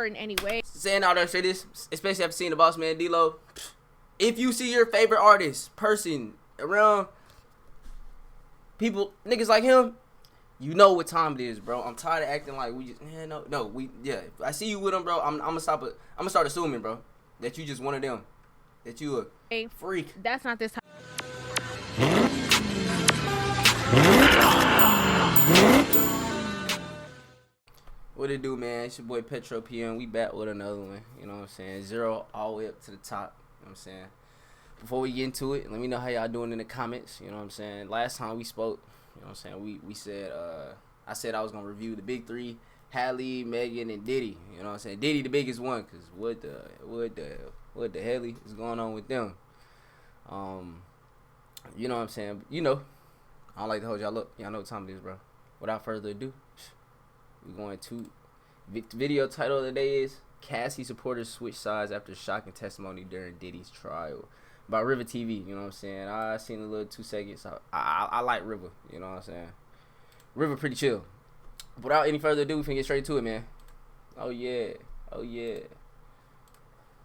in any way. Saying all that shit is, especially after seeing the Boss Man D-Lo. If you see your favorite artist, person around people, niggas like him, you know what time it is, bro. I'm tired of acting like we just, if I see you with him, bro, I'm gonna start assuming, bro, that you just one of them, that you a freak. That's not this time. What it do, man? It's your boy Petro PM. We back with another one. You know what I'm saying? 0 all the way up to the top. You know what I'm saying? Before we get into it, let me know how y'all doing in the comments. You know what I'm saying? Last time we spoke, you know what I'm saying? We said, I said I was gonna review the big three: Halle, Megan, and Diddy. You know what I'm saying? Diddy the biggest one, cause what the hell is going on with them? You know what I'm saying? You know, I don't like to hold y'all up. Y'all know what time it is, bro. Without further ado, we're going to video title of the day is Cassie supporters switch sides after shocking testimony during Diddy's trial. By River TV, you know what I'm saying? I seen a little 2 seconds. I like River, you know what I'm saying? River pretty chill. Without any further ado, we finna get straight to it, man. Oh yeah.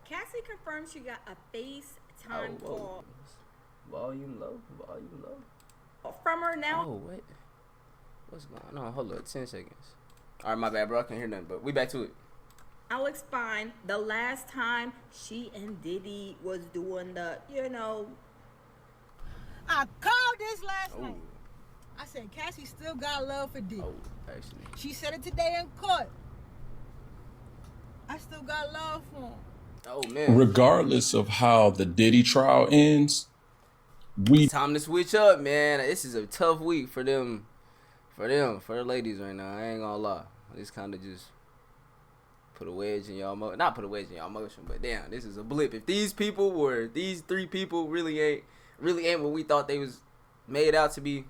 Cassie confirmed she got a FaceTime call. Volume low. From her now. Oh, what? What's going on? Hold up, 10 seconds. Alright, my bad, bro. I can't hear nothing, but we back to it. I'll explain. The last time she and Diddy was doing the, I called this last night. I said, Cassie still got love for Diddy. Oh, actually. She said it today in court. I still got love for him. Oh, man. Regardless of how the Diddy trial ends, time to switch up, man. This is a tough week for them, for the ladies right now. I ain't gonna lie. It's kind of just put a wedge in y'all motion. Not put a wedge in y'all motion, but damn, this is a blip. If these three people really ain't what we thought they was made out to be,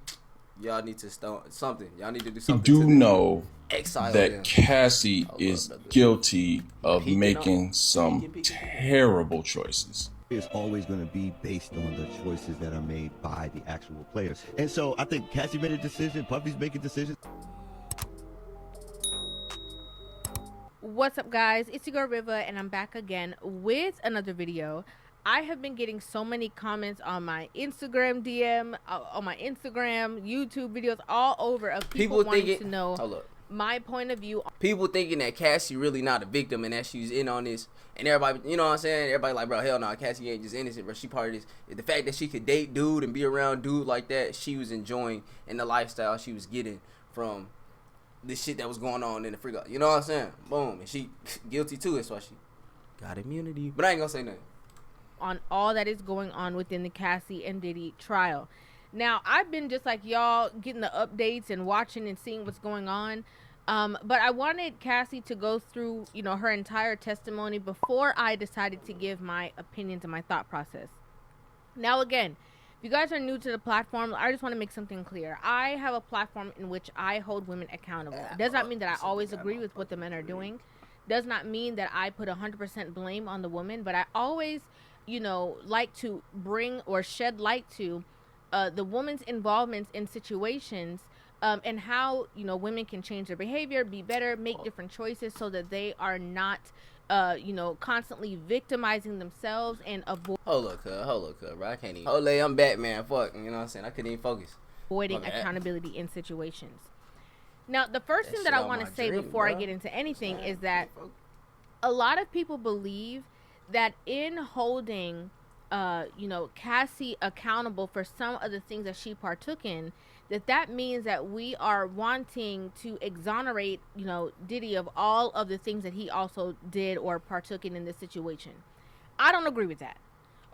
y'all need to start something. Y'all need to do something. We do know exile that them. Cassie is guilty of making some terrible choices. It's always going to be based on the choices that are made by the actual players. And so I think Cassie made a decision, Puffy's making decisions. What's up, guys? It's your girl Riva, and I'm back again with another video. I have been getting so many comments on my Instagram DM, on my Instagram, YouTube videos, all over of people wanting to know my point of view. People thinking that Cassie really not a victim and that she's in on this, and everybody, you know what I'm saying? Everybody like, bro, hell no, Cassie ain't just innocent, bro. She part of this. The fact that she could date dude and be around dude like that, she was enjoying in the lifestyle she was getting from this shit that was going on in the freak out. You know what I'm saying? Boom, and she guilty too. That's why she got immunity. But I ain't gonna say nothing on all that is going on within the Cassie and Diddy trial. Now, I've been just like y'all getting the updates and watching and seeing what's going on. But I wanted Cassie to go through, her entire testimony before I decided to give my opinions and my thought process. Now, again, if you guys are new to the platform, I just want to make something clear. I have a platform in which I hold women accountable. It does not mean that I always agree with what the men are doing. Does not mean that I put 100% blame on the woman, but I always like to bring or shed light to the woman's involvements in situations, and how women can change their behavior, be better, make different choices, so that they are not constantly victimizing themselves and avoid. Hold up, bro. I can't even. I'm back, man. Fuck, you know what I'm saying? I couldn't even focus. Avoiding accountability in situations. Now, the first thing that I want to say before I get into anything is that a lot of people believe that in holding Cassie accountable for some of the things that she partook in, that means that we are wanting to exonerate Diddy of all of the things that he also did or partook in this situation. I don't agree with that.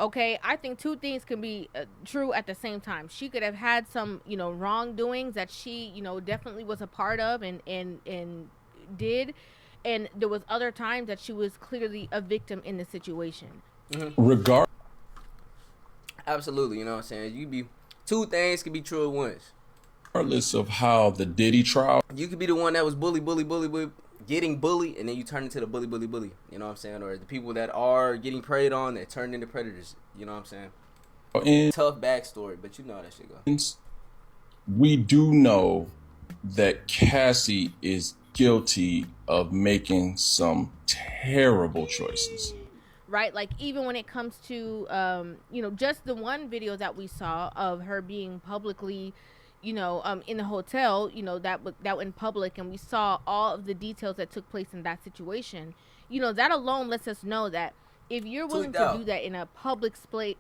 Okay, I think two things can be true at the same time. She could have had some wrongdoings that she definitely was a part of and did, and there was other times that she was clearly a victim in the situation. Absolutely, you know what I'm saying? Two things can be true at once. Regardless of how the Diddy trial, you could be the one that was bully, getting bullied, and then you turn into the bully. You know what I'm saying? Or the people that are getting preyed on that turn into predators. You know what I'm saying? Tough backstory, but you know how that shit goes. We do know that Cassie is guilty of making some terrible choices. Right, like even when it comes to you know, just the one video that we saw of her being publicly, you know, in the hotel, you know, that went in public, and we saw all of the details that took place in that situation. You know, that alone lets us know that if you're willing to do that in a public space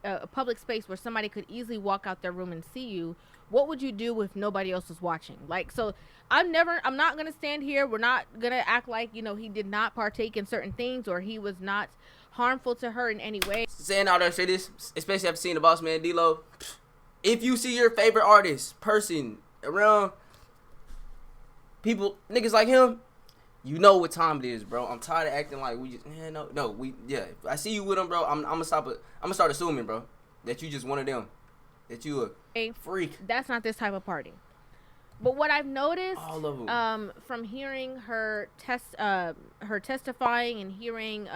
where somebody could easily walk out their room and see you, what would you do if nobody else was watching? Like, so I'm not gonna stand here, we're not gonna act like, you know, he did not partake in certain things or he was not harmful to her in any way. Saying all that shit is, especially after seeing the Boss Man D-Lo, if you see your favorite artist, person around people, niggas like him, you know what time it is, bro. I'm tired of acting like we just, yeah. If I see you with him, bro, I'm gonna start assuming, bro, that you just one of them, that you a freak. That's not this type of party. But what I've noticed, all of them, from hearing her testifying and hearing,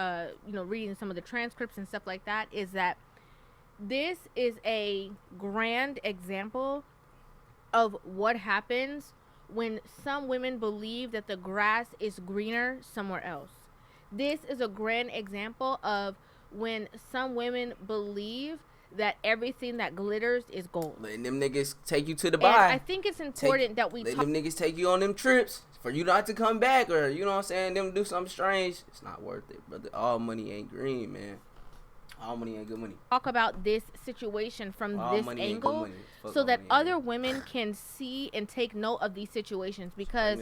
you know, reading some of the transcripts and stuff like that, is that this is a grand example of what happens when some women believe that the grass is greener somewhere else. This is a grand example of when some women believe that everything that glitters is gold. Letting them niggas take you to the And buy. I think it's important that we let them niggas take you on them trips for you not to come back, or you know what I'm saying, them do something strange. It's not worth it, brother. All money ain't green, man. All money ain't good money. Talk about this situation from this angle so that other women can see and take note of these situations, because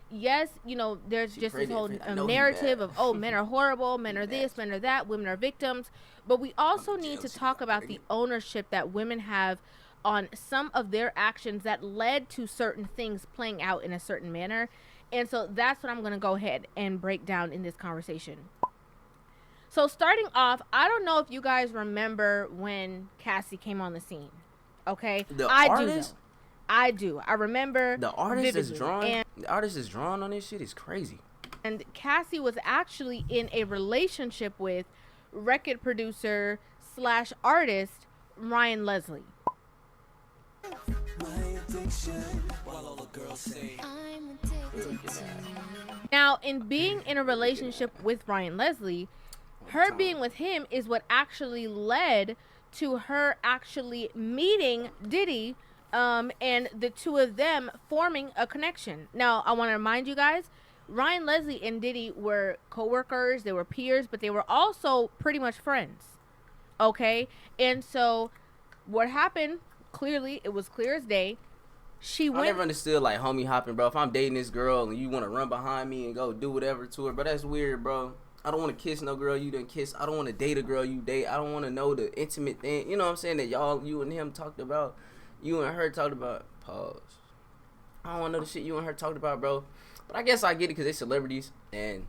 yes, you know, there's just this whole narrative of, oh, men are horrible, men are this, men are that, women are victims, but we also need to talk about the ownership that women have on some of their actions that led to certain things playing out in a certain manner. And so that's what I'm going to go ahead and break down in this conversation. So starting off, I don't know if you guys remember when Cassie came on the scene. Okay, I do. I remember the artist is drawn. The artist is drawn on this shit is crazy. And Cassie was actually in a relationship with record producer / artist Ryan Leslie. Now, in being in a relationship with Ryan Leslie, her being with him is what actually led to her actually meeting Diddy, and the two of them forming a connection. Now, I want to remind you guys, Ryan Leslie and Diddy were co-workers, they were peers, but they were also pretty much friends. Okay? And so what happened, clearly, it was clear as day. I never understood, like, homie hopping, bro. If I'm dating this girl and you want to run behind me and go do whatever to her, bro, that's weird, bro. I don't want to kiss no girl you didn't kiss. I don't want to date a girl you date. I don't want to know the intimate thing. You know what I'm saying? That you and him talked about. You and her talked about. Pause. I don't want to know the shit you and her talked about, bro. But I guess I get it because they're celebrities. And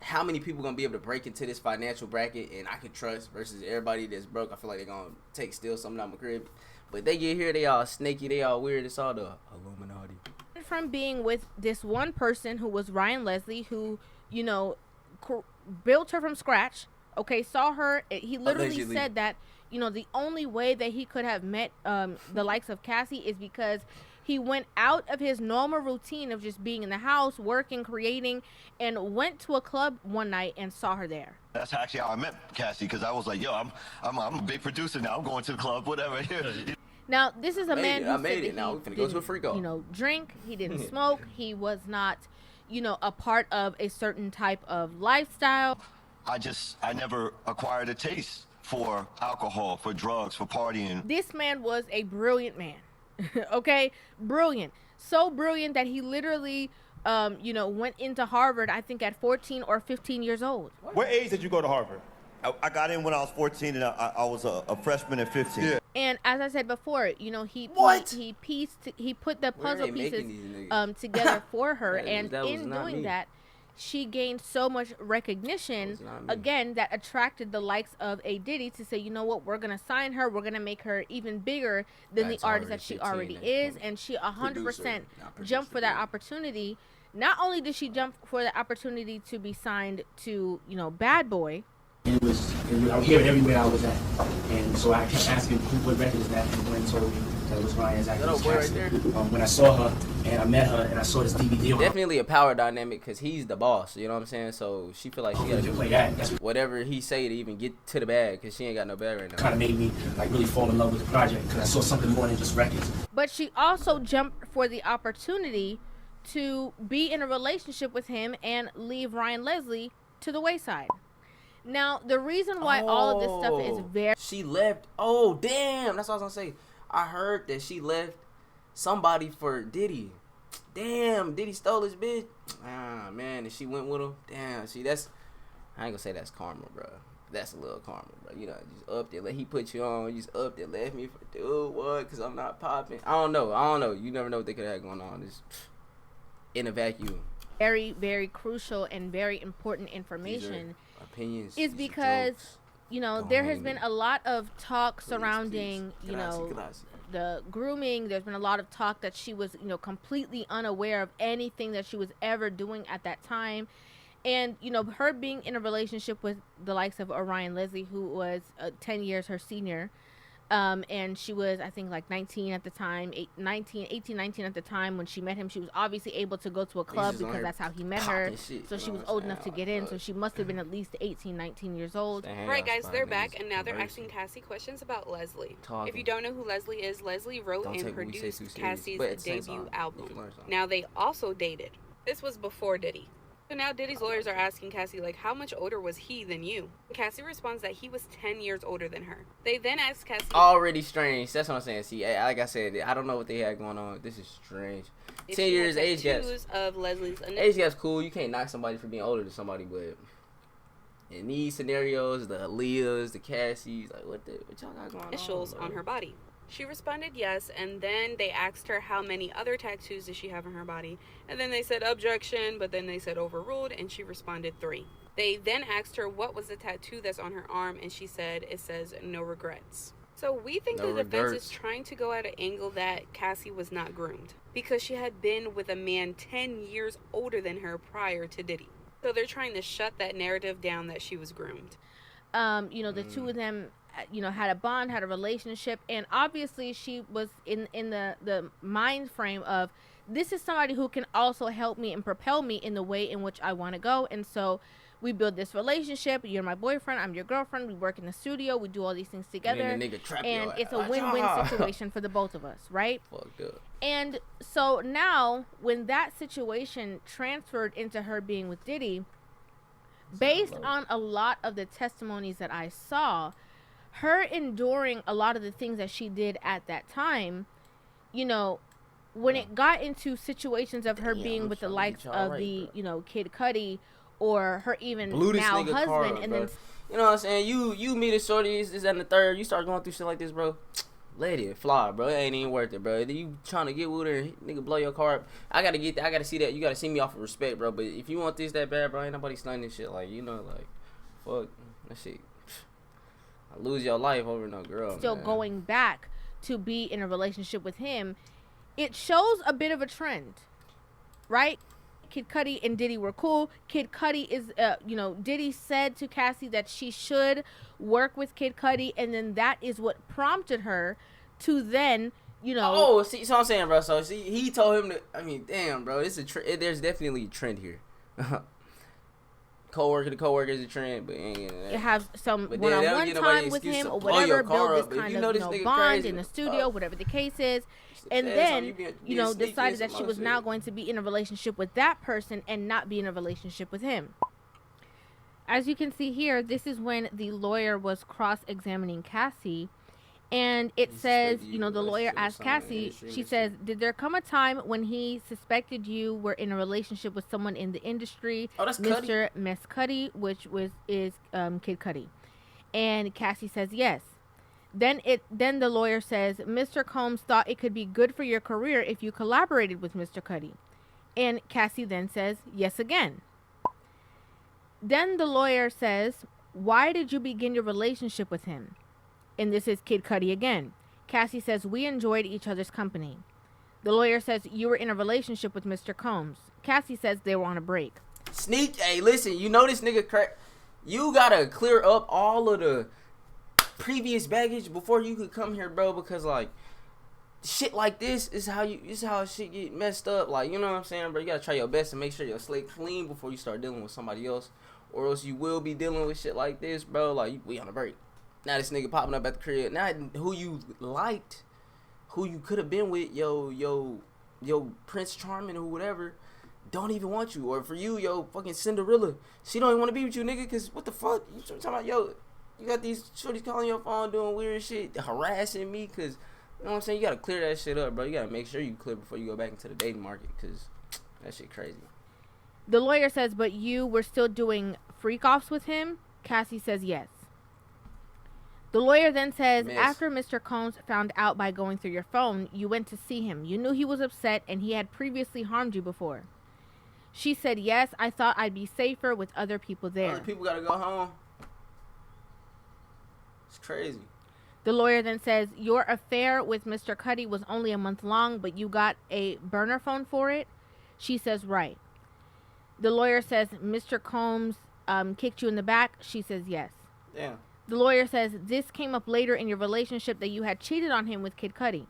how many people going to be able to break into this financial bracket and I can trust versus everybody that's broke? I feel like they're going to steal something out my crib. But they get here, they all snaky, they all weird. It's all the Illuminati. From being with this one person who was Ryan Leslie, who, you know, built her from scratch. Okay, saw her. He literally said that, you know, the only way that he could have met the likes of Cassie is because he went out of his normal routine of just being in the house, working, creating, and went to a club one night and saw her there. That's actually how I met Cassie, because I was like, yo, I'm a big producer now. I'm going to the club, whatever. Now, this is a man who said that now we're gonna go to a free go. You know, drink. He didn't smoke. He was not, you know, a part of a certain type of lifestyle. I never acquired a taste for alcohol, for drugs, for partying. This man was a brilliant man. Okay, brilliant. So brilliant that he literally, you know, went into Harvard, I think at 14 or 15 years old. What age did you go to Harvard? I got in when I was 14 and I was a freshman at 15. Yeah. And as I said before, you know, he put the puzzle pieces together for her, and in doing that, she gained so much recognition, again, that attracted the likes of a Diddy to say, you know what, we're going to sign her, we're going to make her even bigger than the artist that she already is, and she 100% jumped for that opportunity. Not only did she jump for the opportunity to be signed to, you know, Bad Boy. And I would hear it everywhere I was at. And so I kept asking, what record is that? And when told me. that was Ryan's actress That old boy right Cassie. there. When I saw her and I met her and I saw this DVD on her. Definitely a power dynamic because he's the boss. You know what I'm saying? So she feel like she gotta do play that. That's whatever he say to even get to the bag because she ain't got no bag right now. kind of made me like really fall in love with the project because I saw something more than just records. But she also jumped for the opportunity to be in a relationship with him and leave Ryan Leslie to the wayside. Now, the reason why all of this stuff is very... She left. Oh, damn. That's what I was going to say. I heard that she left somebody for Diddy. Damn, Diddy stole his bitch. Ah, man, and she went with him. Damn, see, that's... I ain't going to say that's karma, bro. That's a little karma, bro. You know, just up there. Let he put you on. You just up there. Left me for... Dude, what? Because I'm not popping. I don't know. You never know what they could have going on. It's in a vacuum. Very, very crucial and very important information Opinions is because, you know, there has been a lot of talk surrounding, you know, the grooming. There's been a lot of talk that she was, you know, completely unaware of anything that she was ever doing at that time. And, you know, her being in a relationship with the likes of Ryan Leslie, who was 10 years her senior. And she was, I think, like 19 at the time, 18, 19 at the time when she met him. She was obviously able to go to a club because that's how he met her. So she was old enough to get in. So she must have been at least 18, 19 years old. Right, guys, they're back, and now they're asking Cassie questions about Leslie. If you don't know who Leslie is, Leslie wrote and produced Cassie's debut album. Now, they also dated. This was before Diddy. So now Diddy's lawyers are asking Cassie, like, how much older was he than you? Cassie responds that he was 10 years older than her. They then ask Cassie... Already strange. That's what I'm saying. See, like I said, I don't know what they had going on. This is strange. 10 years age gaps. Of Leslie's age gap's cool. You can't knock somebody for being older than somebody, but in these scenarios, the Aaliyahs, the Cassies, like, what y'all got going on? Initials on her body. She responded yes, and then they asked her how many other tattoos does she have on her body, and then they said objection, but then they said overruled, and she responded 3. They then asked her what was the tattoo that's on her arm, and she said it says no regrets. So we think the defense is trying to go at an angle that Cassie was not groomed because she had been with a man 10 years older than her prior to Diddy. So they're trying to shut that narrative down that she was groomed. You know, the two of them, you know, had a bond, had a relationship, and obviously she was in the mind frame of, this is somebody who can also help me and propel me in the way in which I want to go. And so we build this relationship. You're my boyfriend, I'm your girlfriend. We work in the studio, we do all these things together, and it's a win-win situation for the both of us, right? Fucked up. And so now when that situation transferred into her being with Diddy, based on a lot of the testimonies that I saw, her enduring a lot of the things that she did at that time, you know, when it got into situations of her being with the likes of the, you know, Kid Cudi, or her even now husband, and then, you know what I'm saying, you meet a shorty, this and the third, you start going through shit like this, bro. Let it fly, bro. It ain't even worth it, bro. You trying to get with her, nigga, blow your car up. I gotta get that. I gotta see that. You gotta see me off of respect, bro. But if you want this that bad, bro, ain't nobody stunning this shit. Like, you know, like, fuck that shit. I lose your life over no girl. Still going back to be in a relationship with him, it shows a bit of a trend, right? Kid Cudi and Diddy were cool. Kid Cudi is, you know, Diddy said to Cassie that she should work with Kid Cudi, and then that is what prompted her to then, you know. Oh, see, so I'm saying, bro. So see, he told him to. I mean, damn, bro. It's there's definitely a trend here. Co-worker to co-worker is a trend, but it has some one-on-one time with him or whatever, build this kind of, you know, bond in the studio, whatever the case is, and then, you know, decided that she was now going to be in a relationship with that person and not be in a relationship with him. As you can see here, this is when the lawyer was cross-examining Cassie, and it says, you know, the lawyer asked Cassie, she says, did there come a time when he suspected you were in a relationship with someone in the industry? Oh, that's Mr. Mess Cudi, which is Kid Cudi. And Cassie says yes. Then the lawyer says, Mr. Combs thought it could be good for your career if you collaborated with Mr. Cudi. And Cassie then says yes again. Then the lawyer says, why did you begin your relationship with him? And this is Kid Cudi again. Cassie says, we enjoyed each other's company. The lawyer says, you were in a relationship with Mr. Combs. Cassie says they were on a break. Sneak, hey, listen, you know this nigga crack. You gotta clear up all of the previous baggage before you could come here, bro, because, like, shit like this is how shit get messed up. Like, you know what I'm saying, bro? You gotta try your best to make sure your slate clean before you start dealing with somebody else, or else you will be dealing with shit like this, bro. Like, we on a break. Now this nigga popping up at the crib. Now who you liked, who you could have been with, yo Prince Charming or whatever, don't even want you. Or for you, yo fucking Cinderella, she don't even want to be with you, nigga. Cause what the fuck? You talking about, yo? You got these shorties calling your phone doing weird shit, harassing me, cause. You know what I'm saying? You gotta clear that shit up, bro. You gotta make sure you clear before you go back into the dating market, because that shit crazy. The lawyer says, but you were still doing freak-offs with him? Cassie says yes. The lawyer then says, after Mr. Combs found out by going through your phone, you went to see him. You knew he was upset and he had previously harmed you before. She said, yes, I thought I'd be safer with other people there. Other people gotta go home. It's crazy. The lawyer then says, your affair with Mr. Cuddy was only a month long, but you got a burner phone for it? She says, right. The lawyer says, Mr. Combs kicked you in the back? She says, yes. Yeah. The lawyer says, this came up later in your relationship that you had cheated on him with Kid Cudi.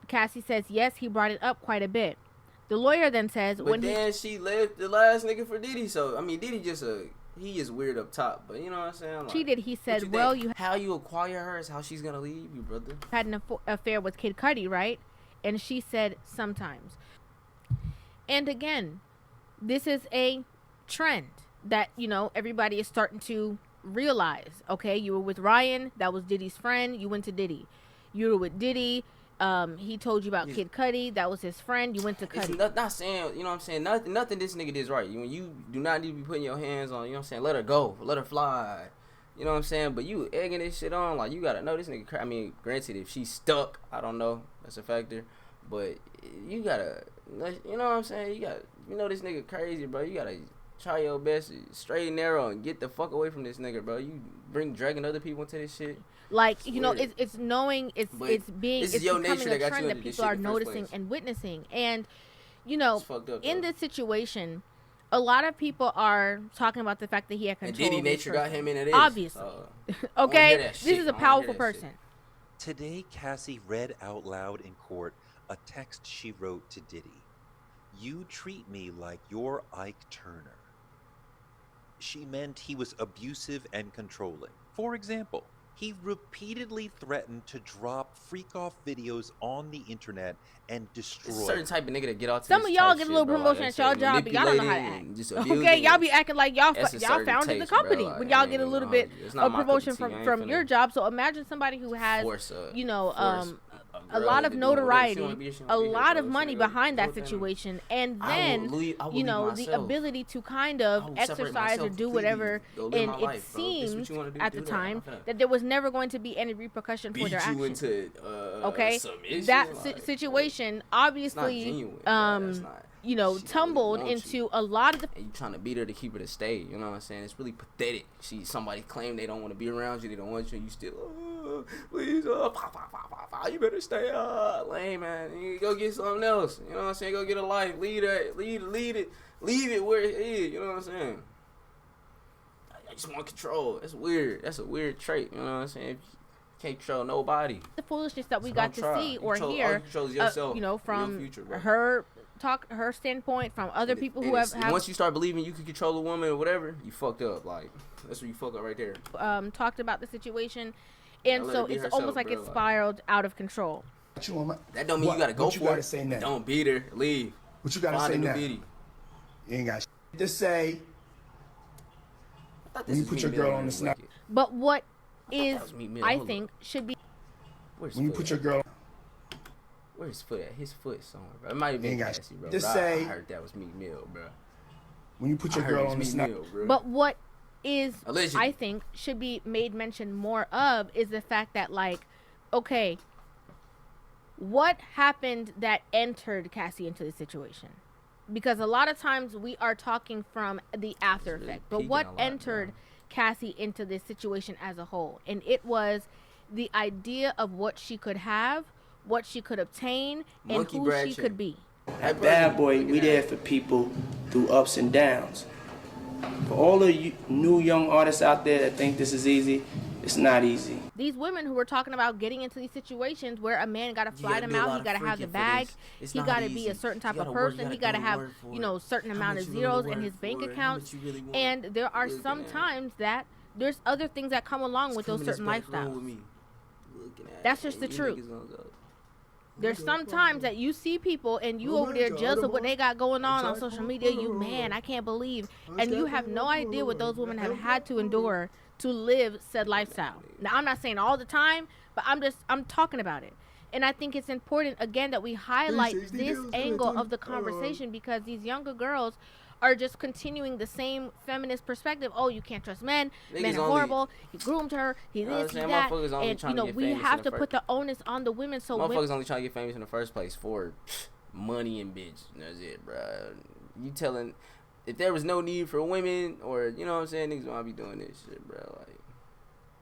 Cassie says, yes, he brought it up quite a bit. The lawyer then says, but then she left the last nigga for Diddy, so, I mean, Diddy he is weird up top, but you know what I'm saying? Like, cheated, he said, well, how you acquire her is how she's gonna leave you, brother. Had an affair with Kid Cudi, right? And she said, sometimes. And again, this is a trend that, you know, everybody is starting to realize. Okay, you were with Ryan, that was Diddy's friend, you went to Diddy. You were with Diddy, he told you about Kid Cudi, that was his friend, you went to Cudi. It's not saying, you know what I'm saying, nothing this nigga did right. You do not need to be putting your hands on, you know what I'm saying, let her go, let her fly, you know what I'm saying, but you egging this shit on, like, you gotta know this nigga, I mean, granted, if she's stuck, I don't know, that's a factor, but you gotta, you know what I'm saying, you know this nigga crazy, bro, you gotta try your best, straight and narrow, and get the fuck away from this nigga, bro. You dragging other people into this shit. Like, you know, it's knowing, it's becoming a trend that people are noticing and witnessing. And, you know, in this situation, a lot of people are talking about the fact that he had control. And Diddy nature got him into this. Obviously. Okay? This is a powerful person. Today, Cassie read out loud in court a text she wrote to Diddy. You treat me like you're Ike Turner. She meant he was abusive and controlling. For example, he repeatedly threatened to drop freak-off videos on the internet and destroy. It's a certain type of nigga that get out to some of y'all get a little promotion at y'all job, but y'all don't know how to act. Okay, y'all be acting like y'all founded the company when y'all get a little bit of promotion from your job. So imagine somebody who has, you know, a lot of notoriety, a lot of money behind that situation, and then, you know, the ability to kind of exercise or do whatever, and it seemed at the time that there was never going to be any repercussion for their actions. Okay, that situation obviously, you know, tumbled into a lot of the. And you trying to beat her to keep her to stay. You know what I'm saying? It's really pathetic. Somebody claim they don't want to be around you, they don't want you, and you still, please, you better stay. Lame, man. You go get something else. You know what I'm saying? Go get a life. Leave it where it is. You know what I'm saying? I just want control. That's weird. That's a weird trait. You know what I'm saying? You can't control nobody. The foolishness that we got to see or hear, you know, from her standpoint, from other people who have. Once you start believing you can control a woman or whatever, you fucked up. Like, that's where you fuck up right there. Talked about the situation, and so it's almost like it spiraled out of control. That don't mean you gotta go for it. Don't beat her. Leave. What you gotta say now? You ain't got shit to say. When you put your girl on the snap. But what is, I think, should be. When you put your girl. Where's his foot at? His foot somewhere, bro. It might have been Cassie, bro. Just say. I heard that was Meek Mill, bro. When you put your girl on the snap. But what is, I think, should be made mention more of is the fact that, like, okay, what happened that entered Cassie into the situation? Because a lot of times we are talking from the after effect. But what entered Cassie into this situation as a whole? And it was the idea of what she could have, what she could obtain, and who she could be. At Bad Boy, we there for people through ups and downs. For all the new young artists out there that think this is easy, It's not easy. These women who were talking about getting into these situations where a man got to fly them out, he got to have the bag, he got to be a certain type of person, he got to have, you know, certain amount of zeros in his bank account. And there are some times that there's other things that come along with those certain lifestyles. That's just the truth. There's sometimes that you see people and you over there jealous of what they got going on social media. You, man, I can't believe. And you have no idea what those women have had to endure to live said lifestyle. Now, I'm not saying all the time, but I'm talking about it. And I think it's important, again, that we highlight this angle of the conversation, because these younger girls are just continuing the same feminist perspective. Oh, you can't trust men. Men are horrible. He groomed her. He this, he that. And, you know, we have to put the onus on the women. So motherfuckers only trying to get famous in the first place for money and bitch. That's it, bro. You telling... If there was no need for women, or, you know what I'm saying, niggas won't be doing this shit, bro. Like,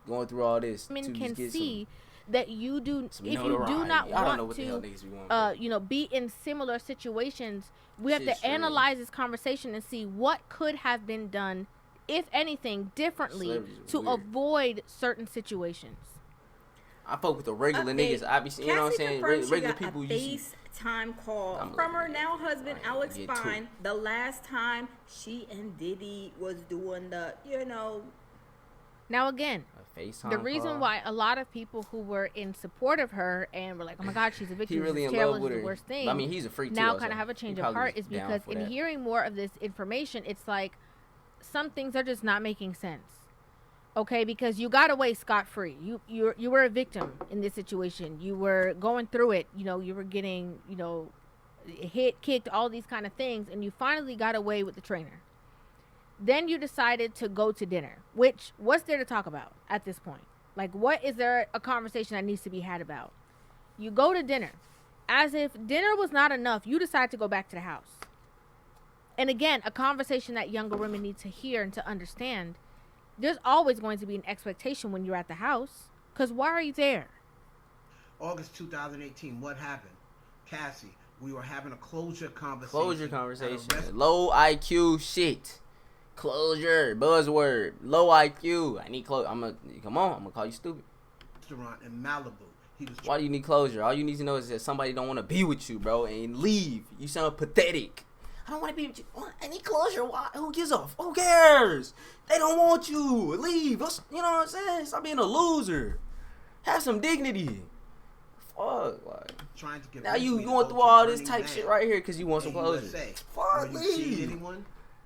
going through all this. Women can see that you do, if you do not want to, you know, be in similar situations, we have to analyze this conversation and see what could have been done, if anything, differently to avoid certain situations. I fuck with the regular niggas. I be, you know what I'm saying, regular people. FaceTime call from her now husband Alex Fine. The last time she and Diddy was doing the, you know. Now again, the reason why a lot of people who were in support of her and were like, oh my God, she's a victim, really she's terrible, she's the worst thing. I mean, he's a freak now too, kind of have a change of heart is because in hearing more of this information, it's like some things are just not making sense. Okay, because you got away scot-free. You were a victim in this situation. You were going through it. You know, you were getting, you know, hit, kicked, all these kind of things, and you finally got away with the trainer. Then you decided to go to dinner, which, what's there to talk about at this point? Like, what is there a conversation that needs to be had about? You go to dinner. As if dinner was not enough, you decide to go back to the house. And again, a conversation that younger women need to hear and to understand. There's always going to be an expectation when you're at the house. Because why are you there? August 2018, what happened? Cassie, we were having a closure conversation. Low IQ shit. Closure. Buzzword. Low IQ. I need closure. Come on. I'm going to call you stupid. Restaurant in Malibu. Why do you need closure? All you need to know is that somebody don't want to be with you, bro, and leave. You sound pathetic. I don't want to be with you. I need closure. Why? Who gives a? Who cares? They don't want you. Leave. You know what I'm saying? Stop being a loser. Have some dignity. Fuck. Like, trying to get now you going through all this type shit right here because you want some closure. Fuck, leave. Anyone?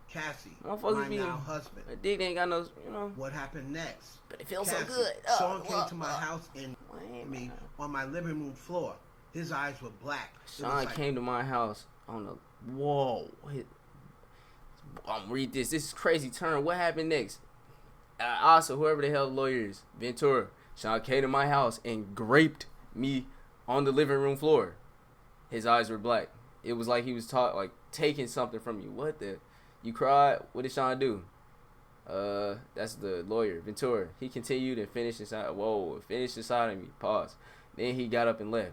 Cassie, my now husband. My dick ain't got no, you know. What happened next? But it feels so good. Sean came to my house and on my living room floor. His eyes were black. Sean came to my house on the whoa. Read this. This is crazy turn. What happened next? Also, whoever the hell the lawyer is, Ventura. Sean came to my house and raped me on the living room floor. His eyes were black. It was like he was taking something from you. What the? You cried? What did Sean do? That's the lawyer, Ventura. He continued and finished inside. Finished inside of me. Pause. Then he got up and left.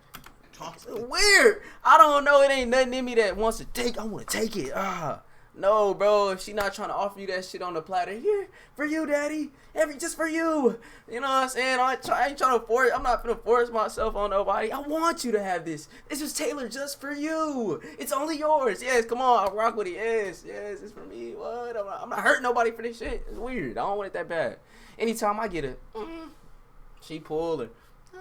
Weird. I don't know. It ain't nothing in me that wants to take. I want to take it. No, bro. If she not trying to offer you that shit on the platter, here for you, daddy. Just for you. You know what I'm saying? I ain't trying to force. I'm not gonna force myself on nobody. I want you to have this. This is tailored just for you. It's only yours. Yes, come on. I'll rock with it. Yes, it's for me. What? I'm not hurting nobody for this shit. It's weird. I don't want it that bad. Anytime I get she pulled her.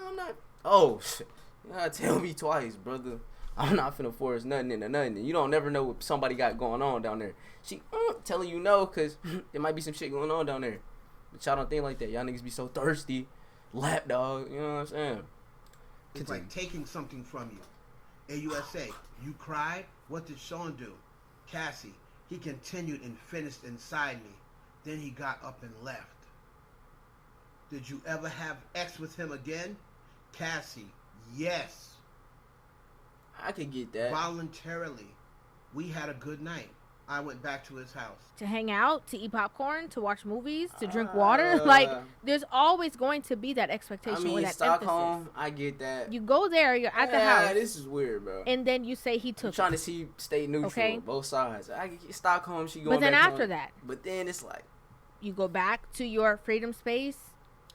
I'm not. Oh shit. You gotta tell me twice, brother. I'm not finna force nothing into nothing. You don't never know what somebody got going on down there. She telling you no, cause there might be some shit going on down there. But y'all don't think like that. Y'all niggas be so thirsty. Lap dog. You know what I'm saying? It's like taking something from you. AUSA, you cried? What did Sean do? Cassie, he continued and finished inside me. Then he got up and left. Did you ever have X with him again? Cassie, yes. I could get that. Voluntarily. We had a good night. I went back to his house. To hang out, to eat popcorn, to watch movies, to drink water. Like, there's always going to be that expectation or that Stockholm, emphasis. I get that. You go there, you're at the house. This is weird, bro. And then you say he took trying to stay neutral, both sides. I get Stockholm, she going But then back after that. But then it's like. You go back to your freedom space.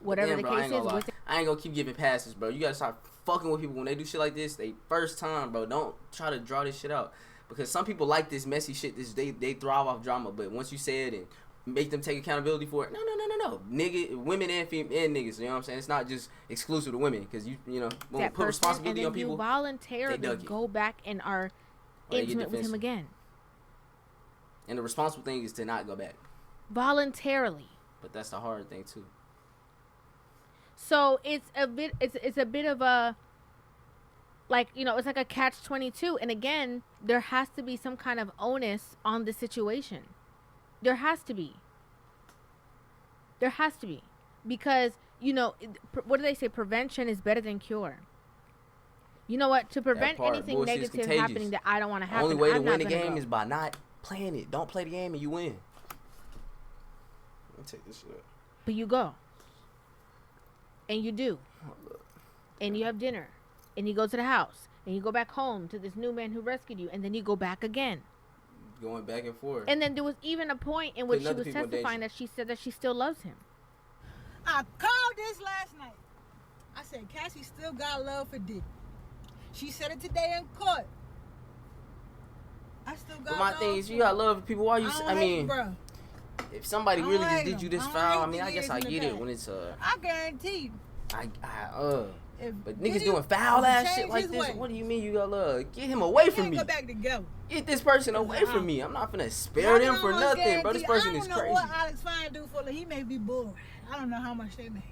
whatever Damn, the bro, case is. I ain't gonna keep giving passes, bro. You gotta start fucking with people when they do shit like this. They first time, bro. Don't try to draw this shit out because some people like this messy shit. They thrive off drama, but once you say it and make them take accountability for it, no. Nigga, women and niggas. You know what I'm saying? It's not just exclusive to women because you know when put responsibility on people. You voluntarily go back and are intimate with him again. And the responsible thing is to not go back voluntarily. But that's the hard thing too. So it's a bit of a, like, you know, it's like a catch-22. And again, there has to be some kind of onus on the situation. There has to be. Because, you know, what do they say? Prevention is better than cure. You know what? To prevent anything negative happening that I don't want to happen, the only way to win the game is by not playing it. Don't play the game and you win. Let me take this shit up. But you go. And you do. And you have dinner. And you go to the house. And you go back home to this new man who rescued you. And then you go back again. Going back and forth. And then there was even a point in which she was testifying that she said that she still loves him. I called this last night. I said, Cassie still got love for Diddy. She said it today in court. I still got love. But my thing is, you got love for people. Why you? I mean, bro. If somebody really just did you this foul, I mean, I guess I get it when it's I guarantee you. But niggas doing foul ass shit like this. What do you mean you got love? Get him away from me. Go back together. Get this person away from me. I'm not finna spare them for nothing, bro. This person is crazy. I don't know what Alex Fine do for her. He may be bored. I don't know how much they make.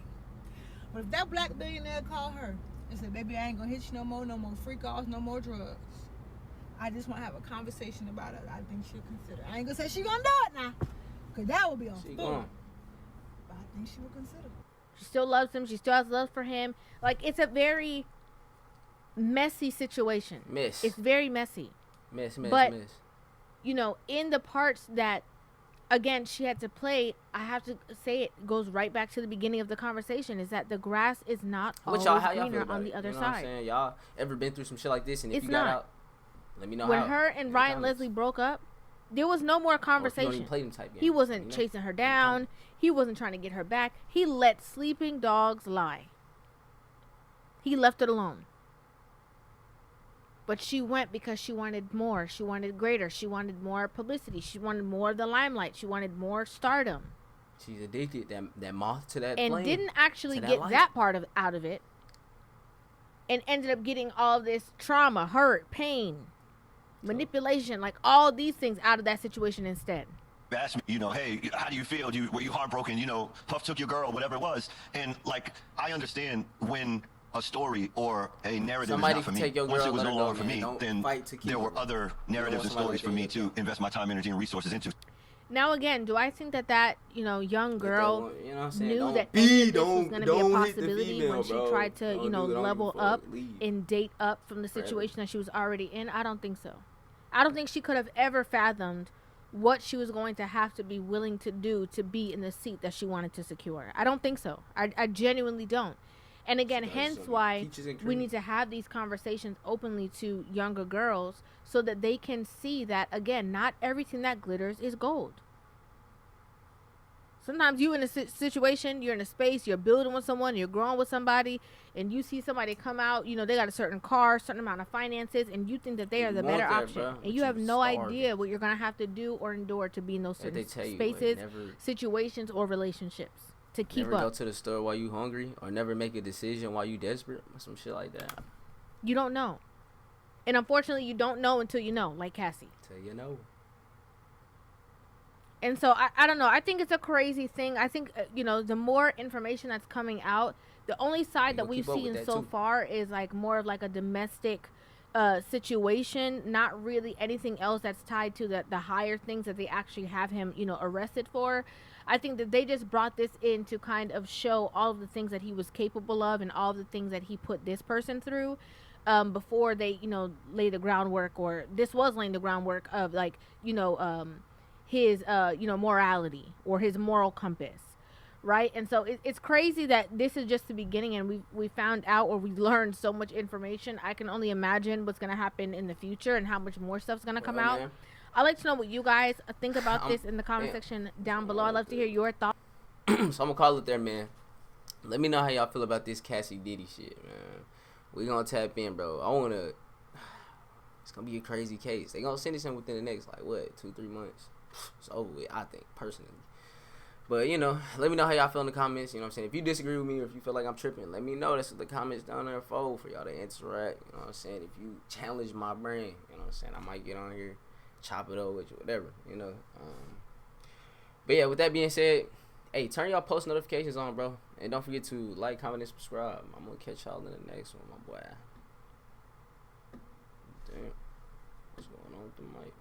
But if that black billionaire called her and said, baby, I ain't gonna hit you no more free calls, no more drugs. I just want to have a conversation about it. I think she'll consider. I ain't gonna say she gonna do it now, cause that would be on full. But I think she will consider. She still loves him. She still has love for him. Like, it's a very messy situation. It's very messy. But, you know, in the parts that, again, she had to play, I have to say it goes right back to the beginning of the conversation, is that the grass is not always greener on the other side. What I'm saying? Y'all ever been through some shit like this? And if you got out, let me know when her and Ryan Leslie broke up, there was no more conversation. He wasn't chasing her down. He wasn't trying to get her back. He let sleeping dogs lie. He left it alone. But she went because she wanted more. She wanted greater. She wanted more publicity. She wanted more of the limelight. She wanted more stardom. She's addicted, that moth to that flame. And didn't actually get that part out of it. And ended up getting all this trauma, hurt, pain, manipulation, like all these things out of that situation instead. Asked me, you know, hey, how do you feel? Were you heartbroken? You know, Puff took your girl, whatever it was. And like, I understand when a story or a narrative is not for me. Once it was no longer for me, then there were other narratives and stories for me to invest my time, energy, and resources into. Now again, do I think that you know, young girl knew that this was going to be a possibility when she tried to, you know, level up and date up from the situation that she was already in? I don't think so. I don't think she could have ever fathomed what she was going to have to be willing to do to be in the seat that she wanted to secure. I don't think so. I genuinely don't. And again, hence why we need to have these conversations openly to younger girls so that they can see that, again, not everything that glitters is gold. Sometimes you in a situation, you're in a space, you're building with someone, you're growing with somebody, and you see somebody come out, you know, they got a certain car, certain amount of finances, and you think that they are the better option. And you have no idea what you're going to have to do or endure to be in those certain spaces, situations, or relationships to keep up. Never go to the store while you hungry, or never make a decision while you desperate, some shit like that. You don't know. And unfortunately, you don't know until you know, like Cassie. Till you know. And so, I don't know. I think it's a crazy thing. I think, you know, the more information that's coming out, the only side that we've seen so far is like more of like a domestic situation, not really anything else that's tied to the higher things that they actually have him, you know, arrested for. I think that they just brought this in to kind of show all of the things that he was capable of and all of the things that he put this person through before they, you know, lay the groundwork, or this was laying the groundwork of, like, you know, his, you know, morality or his moral compass, right? And so it's crazy that this is just the beginning, and we found out, or we learned so much information. I can only imagine what's going to happen in the future and how much more stuff's going to come out. Man. I'd like to know what you guys think about this in the comment section down below. I'd love to hear your thoughts. So I'm going to call it there, man. Let me know how y'all feel about this Cassie Diddy shit, man. We gonna tap in, bro. I wanna. It's gonna be a crazy case. They gonna sentence him within the next, like, what, 2-3 months. It's over with, I think, personally. But, you know, let me know how y'all feel in the comments. You know what I'm saying? If you disagree with me or if you feel like I'm tripping, let me know. That's what the comments down there for y'all to interact. You know what I'm saying? If you challenge my brain, you know what I'm saying? I might get on here, chop it over with you, whatever, you know. But, yeah, with that being said, hey, turn y'all post notifications on, bro. And don't forget to like, comment, and subscribe. I'm going to catch y'all in the next one, my boy. Damn. What's going on with the mic?